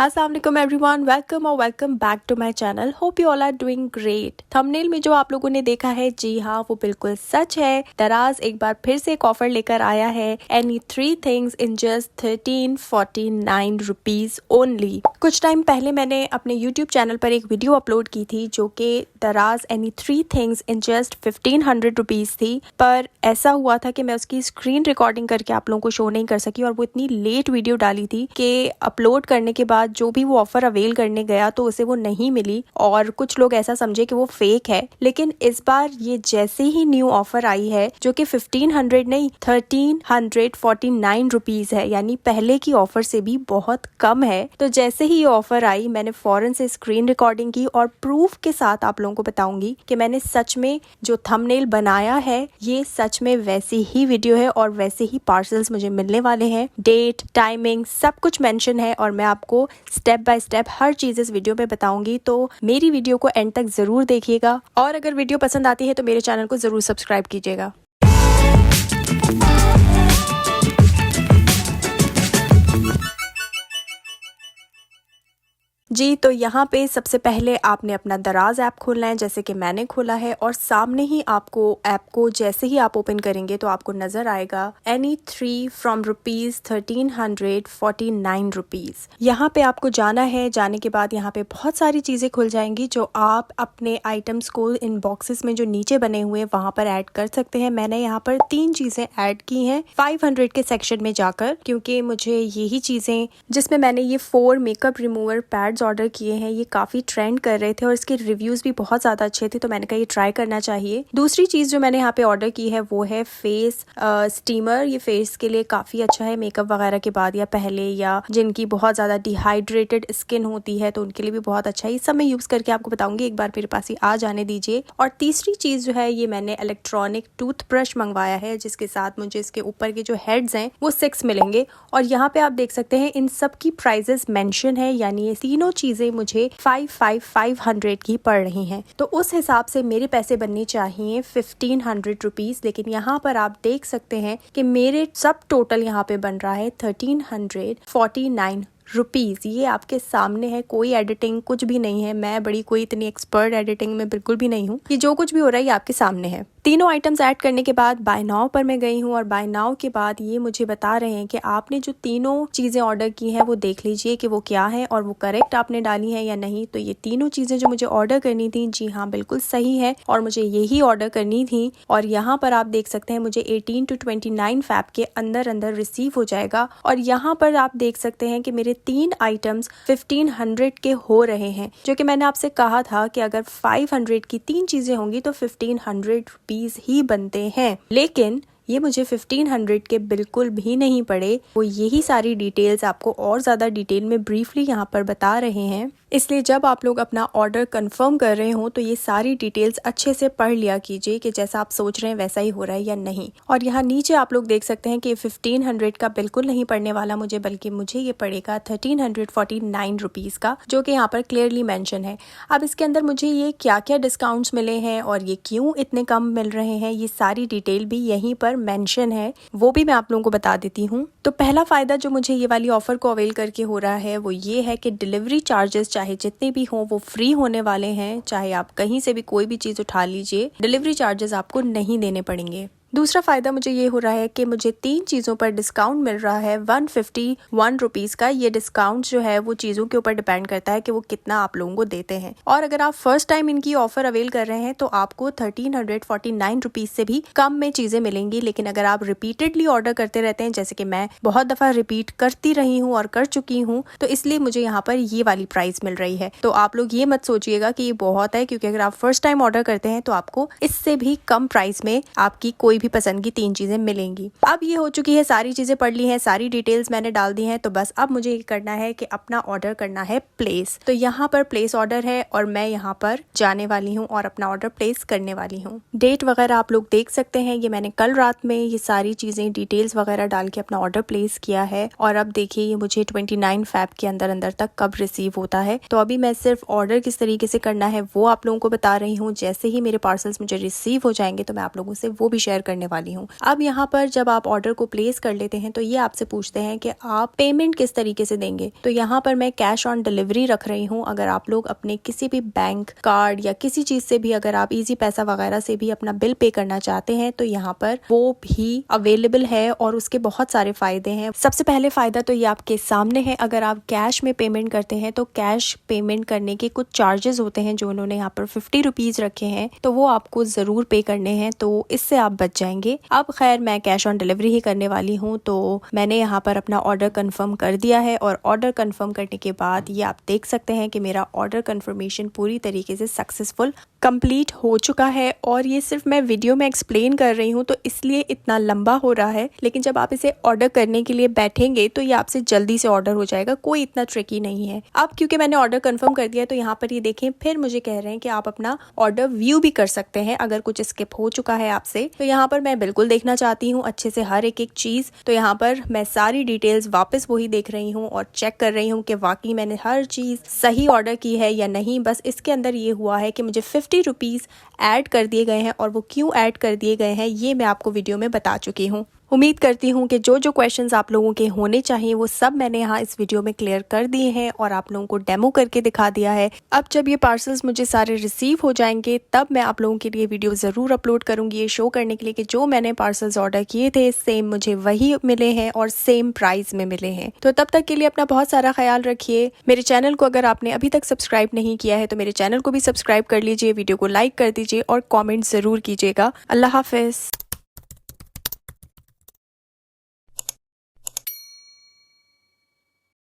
अस्सलाम वालेकुम everyone, welcome back to my channel. Hope you all are doing great. Thumbnail में जो आप लोगों ने देखा है, जी हाँ, वो बिल्कुल सच है। दराज एक बार फिर से एक ऑफर लेकर आया है, any 3 things in just 1349 rupees only. कुछ टाइम पहले मैंने अपने यूट्यूब चैनल पर एक वीडियो अपलोड की थी जो कि दराज any 3 things in just 1500 rupees थी, पर ऐसा हुआ था कि मैं उसकी स्क्रीन रिकॉर्डिंग करके आप लोगों को शो नहीं कर सकी और वो इतनी लेट वीडियो डाली थी कि अपलोड करने के बाद जो भी वो ऑफर अवेल करने गया तो उसे वो नहीं मिली और कुछ लोग ऐसा समझे कि वो फेक है। लेकिन इस बार ये जैसे ही न्यू ऑफर आई है जो कि 1500 नहीं 1349 रुपीज है, यानी पहले की ऑफर से भी बहुत कम है। तो जैसे ही ये ऑफर आई मैंने फौरन से स्क्रीन रिकॉर्डिंग की और प्रूफ के साथ आप लोगों को बताऊंगी कि मैंने सच में जो थंबनेल बनाया है ये सच में वैसी ही वीडियो है और वैसे ही पार्सल्स मुझे मिलने वाले हैं। डेट, टाइमिंग सब कुछ मेंशन है और मैं आपको स्टेप बाय स्टेप हर चीज इस वीडियो में बताऊंगी। तो मेरी वीडियो को एंड तक जरूर देखिएगा और अगर वीडियो पसंद आती है तो मेरे चैनल को जरूर सब्सक्राइब कीजिएगा। जी, तो यहाँ पे सबसे पहले आपने अपना दराज ऐप खोलना है, जैसे कि मैंने खोला है, और सामने ही आपको ऐप को जैसे ही आप ओपन करेंगे तो आपको नजर आएगा एनी 3 फ्रॉम रुपीज 1349 रुपीज। यहाँ पे आपको जाना है। जाने के बाद यहाँ पे बहुत सारी चीजें खुल जाएंगी जो आप अपने आइटम्स को इन बॉक्सेस में जो नीचे बने हुए हैं वहां पर ऐड कर सकते हैं। मैंने यहाँ पर 3 चीजें ऐड की हैं 500 के सेक्शन में जाकर, क्योंकि मुझे यही चीजें, जिसमें मैंने ये 4 मेकअप रिमूवर पैड्स ऑर्डर किए हैं, ये काफी ट्रेंड कर रहे थे और इसके रिव्यूज भी बहुत ज्यादा अच्छे थे, तो मैंने कहा ये ट्राई करना चाहिए। दूसरी चीज जो मैंने यहाँ पे ऑर्डर की है वो है फेस स्टीमर। ये फेस के लिए काफी अच्छा है, मेकअप वगैरह के बाद या पहले, या जिनकी बहुत ज्यादा डिहाइड्रेटेड स्किन होती है तो उनके लिए भी बहुत अच्छा है। ये सब मैं यूज करके आपको बताऊंगी, एक बार मेरे पास ही आ जाने दीजिए। और तीसरी चीज जो है, ये मैंने इलेक्ट्रॉनिक टूथब्रश मंगवाया है जिसके साथ मुझे इसके ऊपर के जो हेड्स हैं वो 6 मिलेंगे। और यहाँ पे आप देख सकते हैं इन सब की प्राइजेस मेंशन है, यानी ये तीनों चीजें मुझे 500 की पड़ रही हैं। तो उस हिसाब से मेरे पैसे बनने चाहिए 1500 रुपीज। लेकिन यहाँ पर आप देख सकते हैं कि मेरे सब टोटल यहाँ पे बन रहा है 1349 रुपीज। ये आपके सामने है, कोई एडिटिंग कुछ भी नहीं है। मैं बड़ी कोई इतनी एक्सपर्ट एडिटिंग में बिल्कुल भी नहीं हूँ। ये जो कुछ भी हो रहा है ये आपके सामने है। तीनों आइटम्स ऐड करने के बाद बाय नाउ पर मैं गई हूँ और बाय नाउ के बाद ये मुझे बता रहे हैं कि आपने जो तीनों चीजें ऑर्डर की हैं वो देख लीजिए कि वो क्या है और वो करेक्ट आपने डाली है या नहीं। तो ये तीनों चीजें जो मुझे ऑर्डर करनी थी, जी हाँ, बिल्कुल सही है और मुझे यही ऑर्डर करनी थी। और यहाँ पर आप देख सकते हैं मुझे 18 to 29 फैब के अंदर अंदर रिसीव हो जाएगा। और यहाँ पर आप देख सकते हैं कि मेरे 3 आइटम्स 1500 के हो रहे हैं, जो कि मैंने आपसे कहा था कि अगर 500 की 3 चीजें होंगी तो 1500 रुपीज ही बनते हैं। लेकिन ये मुझे 1500 के बिल्कुल भी नहीं पड़े। वो यही सारी डिटेल्स आपको और ज्यादा डिटेल में ब्रीफली यहाँ पर बता रहे हैं। इसलिए जब आप लोग अपना ऑर्डर कंफर्म कर रहे हो तो ये सारी डिटेल्स अच्छे से पढ़ लिया कीजिए कि जैसा आप सोच रहे हैं वैसा ही हो रहा है या नहीं। और यहाँ नीचे आप लोग देख सकते हैं कि 1500 का बिल्कुल नहीं पड़ने वाला मुझे, बल्कि मुझे ये पड़ेगा 1349 रुपीज का, जो कि यहाँ पर क्लियरली मेंशन है। अब इसके अंदर मुझे ये क्या क्या डिस्काउंट्स मिले हैं और ये क्यों इतने कम मिल रहे हैं, ये सारी डिटेल भी यहीं पर मेंशन है, वो भी मैं आप लोगों को बता देती हूँ। तो पहला फायदा जो मुझे ये वाली ऑफर को अवेल करके हो रहा है वो ये है कि डिलीवरी चार्जेस चाहे जितने भी हों वो फ्री होने वाले हैं। चाहे आप कहीं से भी कोई भी चीज उठा लीजिए, डिलीवरी चार्जेस आपको नहीं देने पड़ेंगे। दूसरा फायदा मुझे ये हो रहा है कि मुझे 3 चीजों पर डिस्काउंट मिल रहा है 151 रुपीज का। ये डिस्काउंट जो है वो चीजों के ऊपर डिपेंड करता है कि वो कितना आप लोगों को देते हैं। और अगर आप फर्स्ट टाइम इनकी ऑफर अवेल कर रहे हैं तो आपको 1349 रुपीज से भी कम में चीजें मिलेंगी। लेकिन अगर आप रिपीटेडली ऑर्डर करते रहते हैं, जैसे कि मैं बहुत दफा रिपीट करती रही हूँ और कर चुकी हूँ, तो इसलिए मुझे यहाँ पर ये वाली प्राइस मिल रही है। तो आप लोग ये मत सोचिएगा कि ये बहुत है, क्योंकि अगर आप फर्स्ट टाइम ऑर्डर करते हैं तो आपको इससे भी कम प्राइस में आपकी कोई भी पसंद की 3 चीजें मिलेंगी। अब ये हो चुकी है, सारी चीजें पढ़ ली हैं, सारी डिटेल्स मैंने डाल दी हैं, तो बस अब मुझे ये करना है कि अपना ऑर्डर करना है प्लेस। तो यहाँ पर प्लेस ऑर्डर है और मैं यहाँ पर जाने वाली हूँ और अपना ऑर्डर प्लेस करने वाली हूँ। डेट वगैरह आप लोग देख सकते हैं, ये मैंने कल रात में ये सारी चीजें डिटेल्स वगैरह डाल के अपना ऑर्डर प्लेस किया है। और अब देखिए ये मुझे 29 फैब के अंदर अंदर तक कब रिसीव होता है। तो अभी मैं सिर्फ ऑर्डर किस तरीके से करना है वो आप लोगों को बता रही हूँ। जैसे ही मेरे पार्सल्स मुझे रिसीव हो जाएंगे तो मैं आप लोगों से वो भी शेयर करने वाली हूँ। अब यहाँ पर जब आप ऑर्डर को प्लेस कर लेते हैं तो ये आपसे पूछते हैं कि आप पेमेंट किस तरीके से देंगे। तो यहाँ पर मैं कैश ऑन डिलीवरी रख रही हूँ। अगर आप लोग अपने किसी भी बैंक कार्ड या किसी चीज से भी अगर आप इजी पैसा वगैरह से भी अपना बिल पे करना चाहते हैं तो यहाँ पर वो भी अवेलेबल है और उसके बहुत सारे फायदे हैं। सबसे पहले फायदा तो ये आपके सामने है। अगर आप कैश में पेमेंट करते हैं तो कैश पेमेंट करने के कुछ चार्जेस होते हैं जो उन्होंने यहाँ पर 50 रुपीज रखे हैं, तो वो आपको जरूर पे करने हैं, तो इससे आप बच जाएंगे। अब खैर मैं कैश ऑन डिलीवरी ही करने वाली हूँ, तो मैंने यहाँ पर अपना ऑर्डर कंफर्म कर दिया है और ऑर्डर कंफर्म करने के बाद ये आप देख सकते हैं कि मेरा ऑर्डर कंफर्मेशन पूरी तरीके से सक्सेसफुल कंप्लीट हो चुका है। और ये सिर्फ मैं वीडियो में एक्सप्लेन कर रही हूँ तो इसलिए इतना लंबा हो रहा है, लेकिन जब आप इसे ऑर्डर करने के लिए बैठेंगे तो ये आपसे जल्दी से ऑर्डर हो जाएगा, कोई इतना ट्रिकी नहीं है। अब क्योंकि मैंने ऑर्डर कंफर्म कर दिया तो यहाँ पर ये देखें, फिर मुझे कह रहे हैं कि आप अपना ऑर्डर व्यू भी कर सकते हैं अगर कुछ स्किप हो चुका है आपसे। तो यहाँ पर मैं बिल्कुल देखना चाहती हूँ अच्छे से हर एक चीज, तो यहाँ पर मैं सारी डिटेल्स वापस वही देख रही हूँ और चेक कर रही हूँ कि वाकई मैंने हर चीज सही ऑर्डर की है या नहीं। बस इसके अंदर ये हुआ है कि मुझे 50 रुपीज ऐड कर दिए गए हैं और वो क्यों ऐड कर दिए गए हैं ये मैं आपको वीडियो में बता चुकी हूँ। उम्मीद करती हूँ कि जो जो क्वेश्चंस आप लोगों के होने चाहिए वो सब मैंने यहाँ इस वीडियो में क्लियर कर दिए हैं और आप लोगों को डेमो करके दिखा दिया है। अब जब ये पार्सल्स मुझे सारे रिसीव हो जाएंगे तब मैं आप लोगों के लिए वीडियो ज़रूर अपलोड करूँगी, ये शो करने के लिए कि जो मैंने पार्सल्स ऑर्डर किए थे सेम मुझे वही मिले हैं और सेम प्राइस में मिले हैं। तो तब तक के लिए अपना बहुत सारा ख्याल रखिए। मेरे चैनल को अगर आपने अभी तक सब्सक्राइब नहीं किया है तो मेरे चैनल को भी सब्सक्राइब कर लीजिए, वीडियो को लाइक कर दीजिए और कॉमेंट ज़रूर कीजिएगा। अल्लाह हाफिज़।